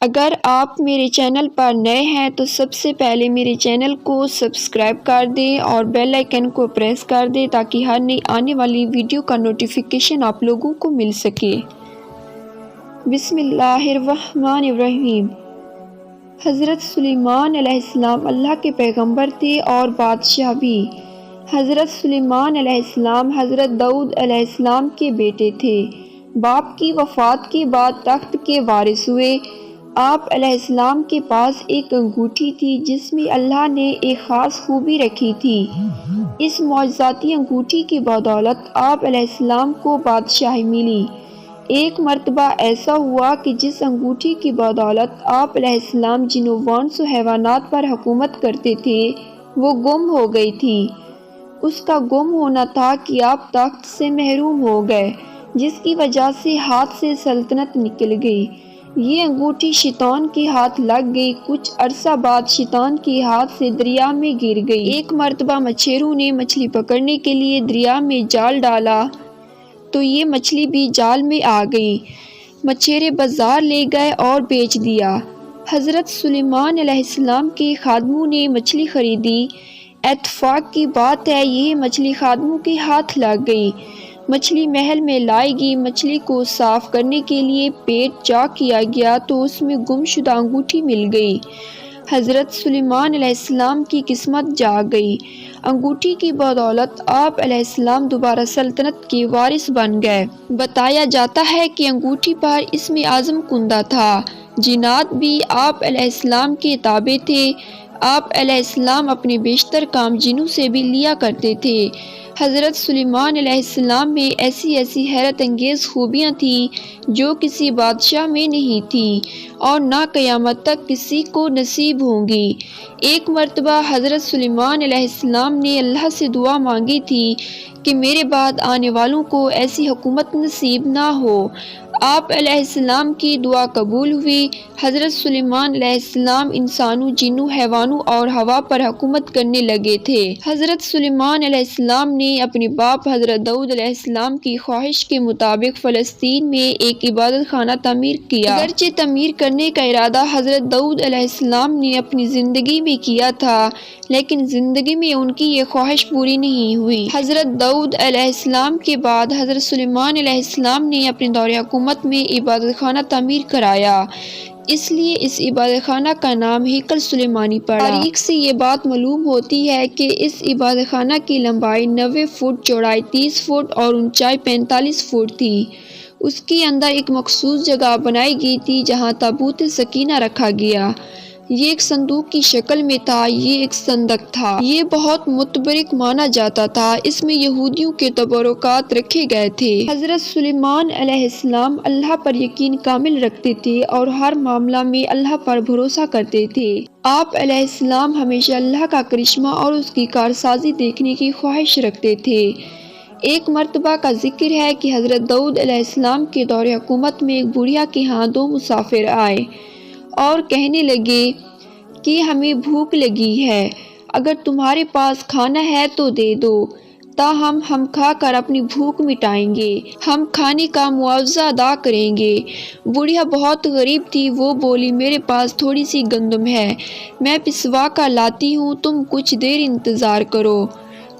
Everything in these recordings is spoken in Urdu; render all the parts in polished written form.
اگر آپ میرے چینل پر نئے ہیں تو سب سے پہلے میرے چینل کو سبسکرائب کر دیں اور بیل آئیکن کو پریس کر دیں تاکہ ہر نئی آنے والی ویڈیو کا نوٹیفیکیشن آپ لوگوں کو مل سکے۔ بسم اللہ الرحمن الرحیم۔ حضرت سلیمان علیہ السلام اللہ کے پیغمبر تھے اور بادشاہ بھی۔ حضرت سلیمان علیہ السلام حضرت داؤد علیہ السلام کے بیٹے تھے۔ باپ کی وفات کے بعد تخت کے وارث ہوئے۔ آپ علیہ السلام کے پاس ایک انگوٹھی تھی جس میں اللہ نے ایک خاص خوبی رکھی تھی۔ اس معجزاتی انگوٹھی کی بدولت آپ علیہ السلام کو بادشاہی ملی۔ ایک مرتبہ ایسا ہوا کہ جس انگوٹھی کی بدولت آپ علیہ السلام جن و انس و حیوانات پر حکومت کرتے تھے وہ گم ہو گئی تھی۔ اس کا گم ہونا تھا کہ آپ تخت سے محروم ہو گئے، جس کی وجہ سے ہاتھ سے سلطنت نکل گئی۔ یہ انگوٹھی شیطان کے ہاتھ لگ گئی۔ کچھ عرصہ بعد شیطان کے ہاتھ سے دریا میں گر گئی۔ ایک مرتبہ مچھیروں نے مچھلی پکڑنے کے لیے دریا میں جال ڈالا تو یہ مچھلی بھی جال میں آ گئی۔ مچھیرے بازار لے گئے اور بیچ دیا۔ حضرت سلیمان علیہ السلام کے خادموں نے مچھلی خریدی۔ اتفاق کی بات ہے یہ مچھلی خادموں کے ہاتھ لگ گئی۔ مچھلی محل میں لائی گئی۔ مچھلی کو صاف کرنے کے لیے پیٹ چاک کیا گیا تو اس میں گم شدہ انگوٹھی مل گئی۔ حضرت سلیمان علیہ السلام کی قسمت جاگ گئی۔ انگوٹھی کی بدولت آپ علیہ السلام دوبارہ سلطنت کے وارث بن گئے۔ بتایا جاتا ہے کہ انگوٹھی پر اسم اعظم کندہ تھا۔ جنات بھی آپ علیہ السلام کے تابع تھے۔ آپ علیہ السلام اپنے بیشتر کام جنوں سے بھی لیا کرتے تھے۔ حضرت سلیمان علیہ السلام میں ایسی حیرت انگیز خوبیاں تھیں جو کسی بادشاہ میں نہیں تھیں اور نہ قیامت تک کسی کو نصیب ہوں گی۔ ایک مرتبہ حضرت سلیمان علیہ السلام نے اللہ سے دعا مانگی تھی کہ میرے بعد آنے والوں کو ایسی حکومت نصیب نہ ہو۔ آپ علیہ السلام کی دعا قبول ہوئی۔ حضرت سلیمان علیہ السلام انسانوں، جنوں، حیوانوں اور ہوا پر حکومت کرنے لگے تھے۔ حضرت سلیمان علیہ السلام نے اپنے باپ حضرت داؤد علیہ السلام کی خواہش کے مطابق فلسطین میں ایک عبادت خانہ تعمیر کیا۔ اگرچہ تعمیر کرنے کا ارادہ حضرت داؤد علیہ السلام نے اپنی زندگی میں کیا تھا لیکن زندگی میں ان کی یہ خواہش پوری نہیں ہوئی۔ حضرت داؤد علیہ السلام کے بعد حضرت سلیمان علیہ السلام نے اپنے دور حکومت میں عبادت خانہ تعمیر کرایا، اس لیے اس عبادت خانہ کا نام ہیکل سلیمانی پڑا۔ تاریخ سے یہ بات معلوم ہوتی ہے کہ اس عبادت خانہ کی لمبائی 90 فٹ، چوڑائی 30 فٹ اور اونچائی 45 فٹ تھی۔ اس کے اندر ایک مخصوص جگہ بنائی گئی تھی جہاں تابوت سکینہ رکھا گیا۔ یہ ایک صندوق کی شکل میں تھا۔ یہ ایک صندوق تھا۔ یہ بہت متبرک مانا جاتا تھا۔ اس میں یہودیوں کے تبرکات رکھے گئے تھے۔ حضرت سلیمان علیہ السلام اللہ پر یقین کامل رکھتے تھے اور ہر معاملہ میں اللہ پر بھروسہ کرتے تھے۔ آپ علیہ السلام ہمیشہ اللہ کا کرشمہ اور اس کی کارسازی دیکھنے کی خواہش رکھتے تھے۔ ایک مرتبہ کا ذکر ہے کہ حضرت داؤد علیہ السلام کے دور حکومت میں ایک بڑھیا کے ہاں 2 مسافر آئے اور کہنے لگے کہ ہمیں بھوک لگی ہے، اگر تمہارے پاس کھانا ہے تو دے دو تاہم ہم کھا کر اپنی بھوک مٹائیں گے، ہم کھانے کا معاوضہ ادا کریں گے۔ بڑھیا بہت غریب تھی، وہ بولی میرے پاس تھوڑی سی گندم ہے، میں پسوا کر لاتی ہوں، تم کچھ دیر انتظار کرو۔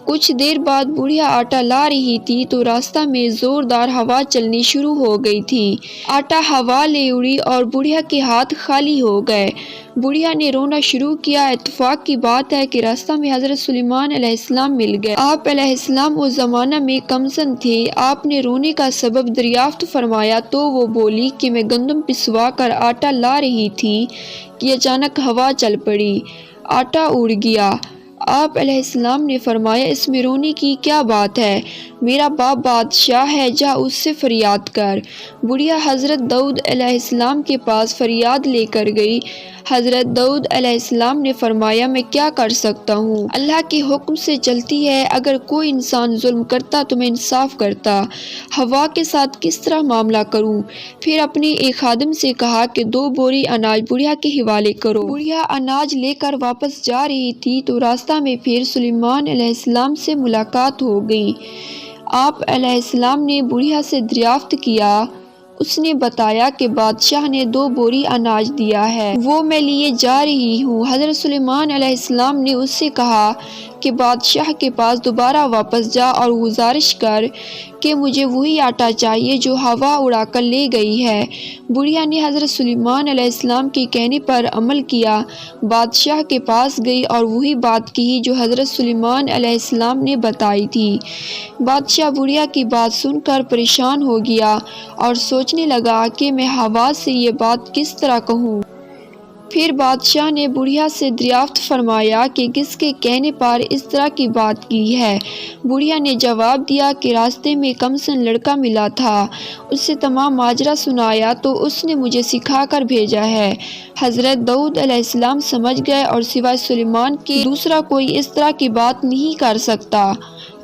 کچھ دیر بعد بڑھیا آٹا لا رہی تھی تو راستہ میں زوردار ہوا چلنی شروع ہو گئی تھی۔ آٹا ہوا لے اڑی اور بڑھیا کے ہاتھ خالی ہو گئے۔ بڑھیا نے رونا شروع کیا۔ اتفاق کی بات ہے کہ راستہ میں حضرت سلیمان علیہ السلام مل گئے۔ آپ علیہ السلام اس زمانہ میں کمسن تھے۔ آپ نے رونے کا سبب دریافت فرمایا تو وہ بولی کہ میں گندم پسوا کر آٹا لا رہی تھی کہ اچانک ہوا چل پڑی، آٹا اڑ گیا۔ آپ علیہ السلام نے فرمایا اس میں رونے کی کیا بات ہے، میرا باپ بادشاہ ہے، جا اس سے فریاد کر۔ بڑھیا حضرت داؤد علیہ السلام کے پاس فریاد لے کر گئی۔ حضرت داؤد علیہ السلام نے فرمایا میں کیا کر سکتا ہوں، اللہ کے حکم سے چلتی ہے، اگر کوئی انسان ظلم کرتا تو میں انصاف کرتا، ہوا کے ساتھ کس طرح معاملہ کروں۔ پھر اپنے ایک خادم سے کہا کہ 2 بوری اناج بڑھیا کے حوالے کرو۔ بڑھیا اناج لے کر واپس جا رہی تھی تو راستہ میں پھر سلیمان علیہ السلام سے ملاقات ہو گئی۔ آپ علیہ السلام نے بڑھیا سے دریافت کیا، اس نے بتایا کہ بادشاہ نے 2 بوری اناج دیا ہے، وہ میں لیے جا رہی ہوں۔ حضرت سلیمان علیہ السلام نے اس سے کہا کہ بادشاہ کے پاس دوبارہ واپس جا اور گزارش کر کہ مجھے وہی آٹا چاہیے جو ہوا اڑا کر لے گئی ہے۔ بڑھیا نے حضرت سلیمان علیہ السلام کے کہنے پر عمل کیا، بادشاہ کے پاس گئی اور وہی بات کہی جو حضرت سلیمان علیہ السلام نے بتائی تھی۔ بادشاہ بڑھیا کی بات سن کر پریشان ہو گیا اور سوچنے لگا کہ میں ہوا سے یہ بات کس طرح کہوں۔ پھر بادشاہ نے بڑھیا سے دریافت فرمایا کہ کس کے کہنے پر اس طرح کی بات کی ہے۔ بڑھیا نے جواب دیا کہ راستے میں کم سن لڑکا ملا تھا، اس سے تمام ماجرا سنایا تو اس نے مجھے سکھا کر بھیجا ہے۔ حضرت داؤد علیہ السلام سمجھ گئے اور سوائے سلیمان کے دوسرا کوئی اس طرح کی بات نہیں کر سکتا۔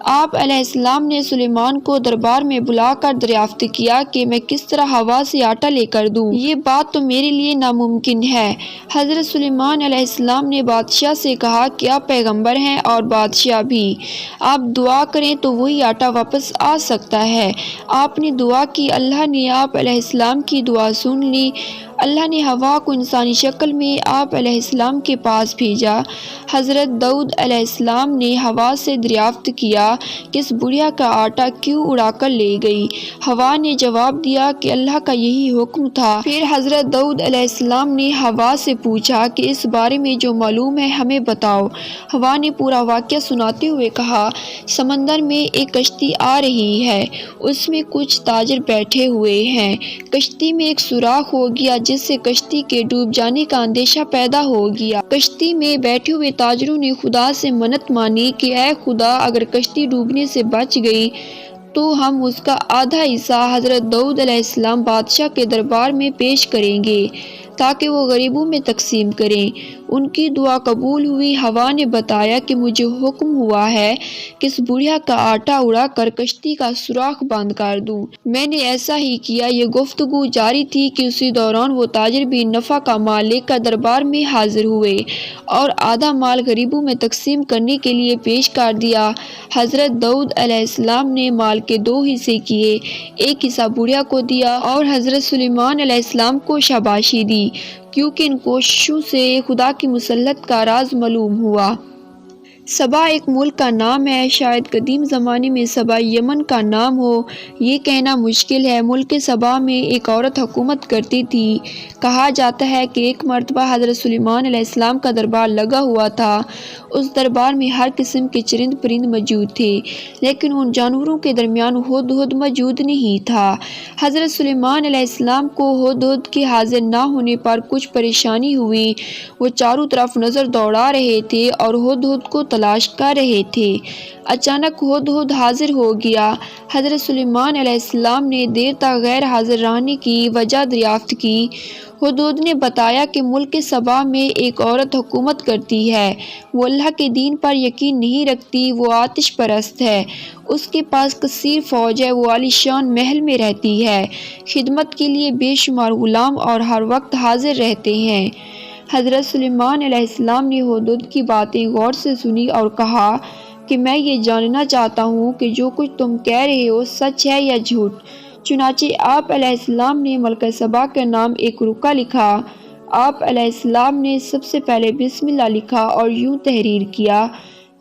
آپ علیہ السلام نے سلیمان کو دربار میں بلا کر دریافت کیا کہ میں کس طرح ہوا سے آٹا لے کر دوں، یہ بات تو میرے لیے ناممکن ہے۔ حضرت سلیمان علیہ السلام نے بادشاہ سے کہا کہ آپ پیغمبر ہیں اور بادشاہ بھی، آپ دعا کریں تو وہی آٹا واپس آ سکتا ہے۔ آپ نے دعا کی، اللہ نے آپ علیہ السلام کی دعا سن لی۔ اللہ نے ہوا کو انسانی شکل میں آپ علیہ السلام کے پاس بھیجا۔ حضرت داؤد علیہ السلام نے ہوا سے دریافت کیا کہ اس بڑھیا کا آٹا کیوں اڑا کر لے گئی۔ ہوا نے جواب دیا کہ اللہ کا یہی حکم تھا۔ پھر حضرت داؤد علیہ السلام نے ہوا سے پوچھا کہ اس بارے میں جو معلوم ہے ہمیں بتاؤ۔ ہوا نے پورا واقعہ سناتے ہوئے کہا، سمندر میں ایک کشتی آ رہی ہے، اس میں کچھ تاجر بیٹھے ہوئے ہیں۔ کشتی میں ایک سوراخ ہو گیا جس سے کشتی کے ڈوب جانے کا اندیشہ پیدا ہو گیا۔ کشتی میں بیٹھے ہوئے تاجروں نے خدا سے منت مانی کہ اے خدا، اگر کشتی ڈوبنے سے بچ گئی تو ہم اس کا آدھا حصہ حضرت داؤد علیہ السلام بادشاہ کے دربار میں پیش کریں گے تاکہ وہ غریبوں میں تقسیم کریں۔ ان کی دعا قبول ہوئی۔ ہوا نے بتایا کہ مجھے حکم ہوا ہے کہ اس بڑھیا کا آٹا اڑا کر کشتی کا سوراخ بند کر دوں۔ میں نے ایسا ہی کیا۔ یہ گفتگو جاری تھی کہ اسی دوران وہ تاجر بھی نفع کا مال لے کر دربار میں حاضر ہوئے اور آدھا مال غریبوں میں تقسیم کرنے کے لیے پیش کر دیا۔ حضرت داؤد علیہ السلام نے مال کے 2 حصے کیے، ایک حصہ بڑھیا کو دیا اور حضرت سلیمان علیہ السلام کو شاباشی دی، کیونکہ ان کوششوں سے خدا کی مسلط کا راز معلوم ہوا۔ سبا ایک ملک کا نام ہے، شاید قدیم زمانے میں سبا یمن کا نام ہو، یہ کہنا مشکل ہے۔ ملک سبا میں ایک عورت حکومت کرتی تھی۔ کہا جاتا ہے کہ ایک مرتبہ حضرت سلیمان علیہ السلام کا دربار لگا ہوا تھا۔ اس دربار میں ہر قسم کے چرند پرند موجود تھے، لیکن ان جانوروں کے درمیان ہدہد موجود نہیں تھا۔ حضرت سلیمان علیہ السلام کو ہدہد کے حاضر نہ ہونے پر کچھ پریشانی ہوئی۔ وہ چاروں طرف نظر دوڑا رہے تھے اور ہدہد کو تلاش کر رہے تھے۔ اچانک ہدہد حاضر ہو گیا۔ حضرت سلیمان علیہ السلام نے دیر تک غیر حاضر رہنے کی وجہ دریافت کی۔ ہدہد نے بتایا کہ ملک سبا میں ایک عورت حکومت کرتی ہے، وہ اللہ کے دین پر یقین نہیں رکھتی، وہ آتش پرست ہے، اس کے پاس کثیر فوج ہے، وہ عالی شان محل میں رہتی ہے، خدمت کے لیے بے شمار غلام اور ہر وقت حاضر رہتے ہیں۔ حضرت سلیمان علیہ السلام نے ہدہد کی باتیں غور سے سنی اور کہا کہ میں یہ جاننا چاہتا ہوں کہ جو کچھ تم کہہ رہے ہو سچ ہے یا جھوٹ۔ چنانچہ آپ علیہ السلام نے ملکہ سبا کے نام ایک رقعہ لکھا۔ آپ علیہ السلام نے سب سے پہلے بسم اللہ لکھا اور یوں تحریر کیا،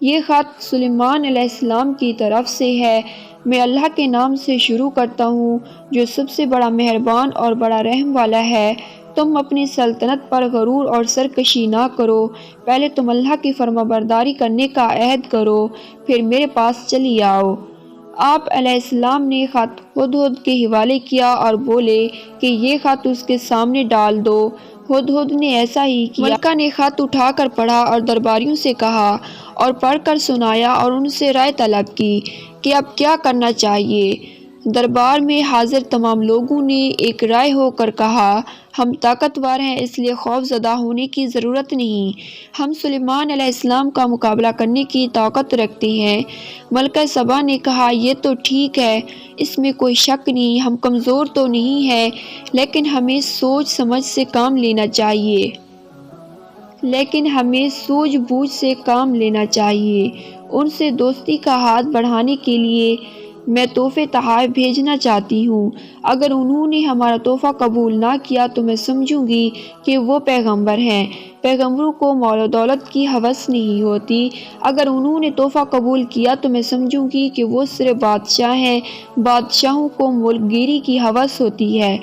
یہ خط سلیمان علیہ السلام کی طرف سے ہے، میں اللہ کے نام سے شروع کرتا ہوں جو سب سے بڑا مہربان اور بڑا رحم والا ہے۔ تم اپنی سلطنت پر غرور اور سرکشی نہ کرو، پہلے تم اللہ کی فرما برداری کرنے کا عہد کرو، پھر میرے پاس چلی آؤ۔ آپ علیہ السلام نے خط ہدہد کے حوالے کیا اور بولے کہ یہ خط اس کے سامنے ڈال دو۔ ہدہد نے ایسا ہی کیا۔ ملکہ نے خط اٹھا کر پڑھا اور درباریوں سے کہا اور پڑھ کر سنایا اور ان سے رائے طلب کی کہ اب کیا کرنا چاہیے۔ دربار میں حاضر تمام لوگوں نے ایک رائے ہو کر کہا، ہم طاقتور ہیں، اس لیے خوف زدہ ہونے کی ضرورت نہیں، ہم سلیمان علیہ السلام کا مقابلہ کرنے کی طاقت رکھتے ہیں۔ ملکہ سبا نے کہا، یہ تو ٹھیک ہے، اس میں کوئی شک نہیں، ہم کمزور تو نہیں ہیں، لیکن ہمیں سوچ سمجھ سے کام لینا چاہیے۔ ان سے دوستی کا ہاتھ بڑھانے کے لیے میں تحفے تحائف بھیجنا چاہتی ہوں۔ اگر انہوں نے ہمارا تحفہ قبول نہ کیا تو میں سمجھوں گی کہ وہ پیغمبر ہیں۔ پیغمبروں کو مال و دولت کی ہوس نہیں ہوتی۔ اگر انہوں نے تحفہ قبول کیا تو میں سمجھوں گی کہ وہ صرف بادشاہ ہیں۔ بادشاہوں کو ملک گیری کی ہوس ہوتی ہے۔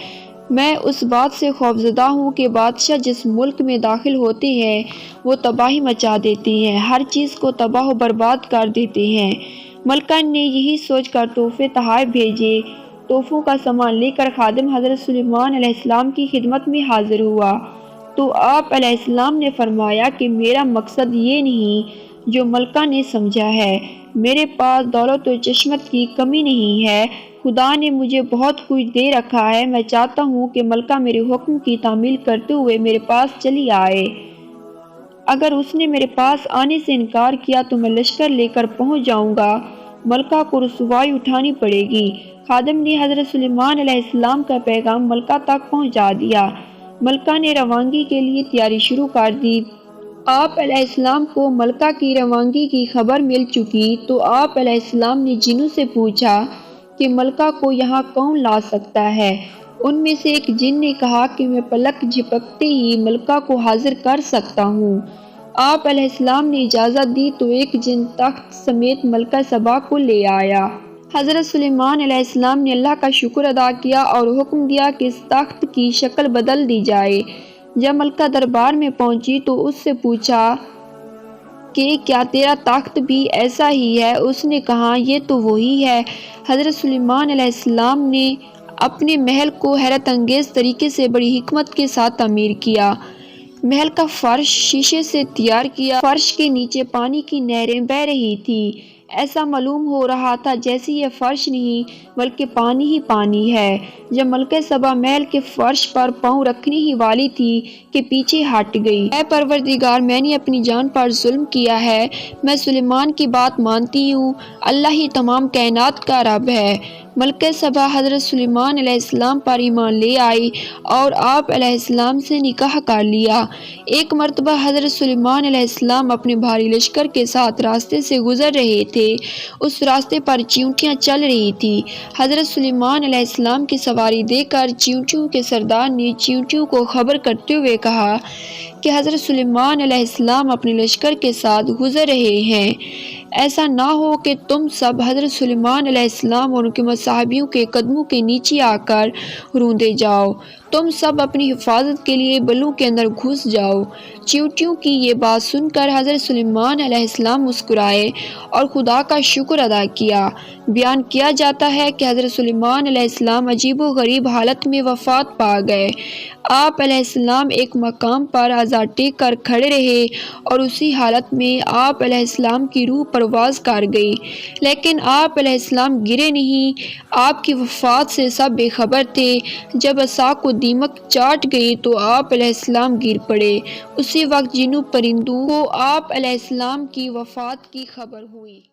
میں اس بات سے خوفزدہ ہوں کہ بادشاہ جس ملک میں داخل ہوتے ہیں وہ تباہی مچا دیتے ہیں، ہر چیز کو تباہ و برباد کر دیتے ہیں۔ ملکہ نے یہی سوچ کر تحفے تحائف بھیجے۔ تحفوں کا سامان لے کر خادم حضرت سلیمان علیہ السلام کی خدمت میں حاضر ہوا تو آپ علیہ السلام نے فرمایا کہ میرا مقصد یہ نہیں جو ملکہ نے سمجھا ہے۔ میرے پاس دولت و چشمت کی کمی نہیں ہے۔ خدا نے مجھے بہت کچھ دے رکھا ہے۔ میں چاہتا ہوں کہ ملکہ میرے حکم کی تعمیل کرتے ہوئے میرے پاس چلی آئے۔ اگر اس نے میرے پاس آنے سے انکار کیا تو میں لشکر لے کر پہنچ جاؤں گا۔ ملکہ کو رسوائی اٹھانی پڑے گی۔ خادم نے حضرت سلیمان علیہ السلام کا پیغام ملکہ تک پہنچا دیا۔ ملکہ نے روانگی کے لیے تیاری شروع کر دی۔ آپ علیہ السلام کو ملکہ کی روانگی کی خبر مل چکی تو آپ علیہ السلام نے جنوں سے پوچھا کہ ملکہ کو یہاں کون لا سکتا ہے؟ ان میں سے ایک جن نے کہا کہ میں پلک جھپکتے ہی ملکہ کو حاضر کر سکتا ہوں۔ آپ علیہ السلام نے اجازت دی تو ایک جن تخت سمیت ملکہ سبا کو لے آیا۔ حضرت سلیمان علیہ السلام نے اللہ کا شکر ادا کیا اور حکم دیا کہ اس تخت کی شکل بدل دی جائے۔ جب ملکہ دربار میں پہنچی تو اس سے پوچھا کہ کیا تیرا تخت بھی ایسا ہی ہے؟ اس نے کہا یہ تو وہی ہے۔ حضرت سلیمان علیہ السلام نے اپنے محل کو حیرت انگیز طریقے سے بڑی حکمت کے ساتھ تعمیر کیا۔ محل کا فرش شیشے سے تیار کیا۔ فرش کے نیچے پانی کی نہریں بہہ رہی تھی۔ ایسا معلوم ہو رہا تھا جیسے یہ فرش نہیں بلکہ پانی ہی پانی ہے۔ جب ملکہ سبا محل کے فرش پر پاؤں رکھنے ہی والی تھی کہ پیچھے ہٹ گئی۔ اے پروردگار، میں نے اپنی جان پر ظلم کیا ہے۔ میں سلیمان کی بات مانتی ہوں۔ اللہ ہی تمام کائنات کا رب ہے۔ ملکہ سبا حضرت سلیمان علیہ السلام پر ایمان لے آئی اور آپ علیہ السلام سے نکاح کر لیا۔ ایک مرتبہ حضرت سلیمان علیہ السلام اپنے بھاری لشکر کے ساتھ راستے سے گزر رہے تھے۔ اس راستے پر چیونٹیاں چل رہی تھی۔ حضرت سلیمان علیہ السلام کی سواری دیکھ کر چیونٹیوں کے سردار نے چیونٹیوں کو خبر کرتے ہوئے کہا کہ حضرت سلیمان علیہ السلام اپنے لشکر کے ساتھ گزر رہے ہیں۔ ایسا نہ ہو کہ تم سب حضرت سلیمان علیہ السلام اور ان کے مصحابیوں کے قدموں کے نیچے آ کر روندے جاؤ۔ تم سب اپنی حفاظت کے لیے بلوں کے اندر گھس جاؤ۔ چیونٹیوں کی یہ بات سن کر حضرت سلیمان علیہ السلام مسکرائے اور خدا کا شکر ادا کیا۔ بیان کیا جاتا ہے کہ حضرت سلیمان علیہ السلام عجیب و غریب حالت میں وفات پا گئے۔ آپ علیہ السلام ایک مقام پر آزار ٹیک کر کھڑے رہے اور اسی حالت میں آپ علیہ السلام کی روح پرواز کر گئی، لیکن آپ علیہ السلام گرے نہیں۔ آپ کی وفات سے سب بے خبر تھے۔ جب عصا کو دیمک چاٹ گئی تو آپ علیہ السلام گر پڑے۔ اسی وقت جنوں پرندوں کو آپ علیہ السلام کی وفات کی خبر ہوئی۔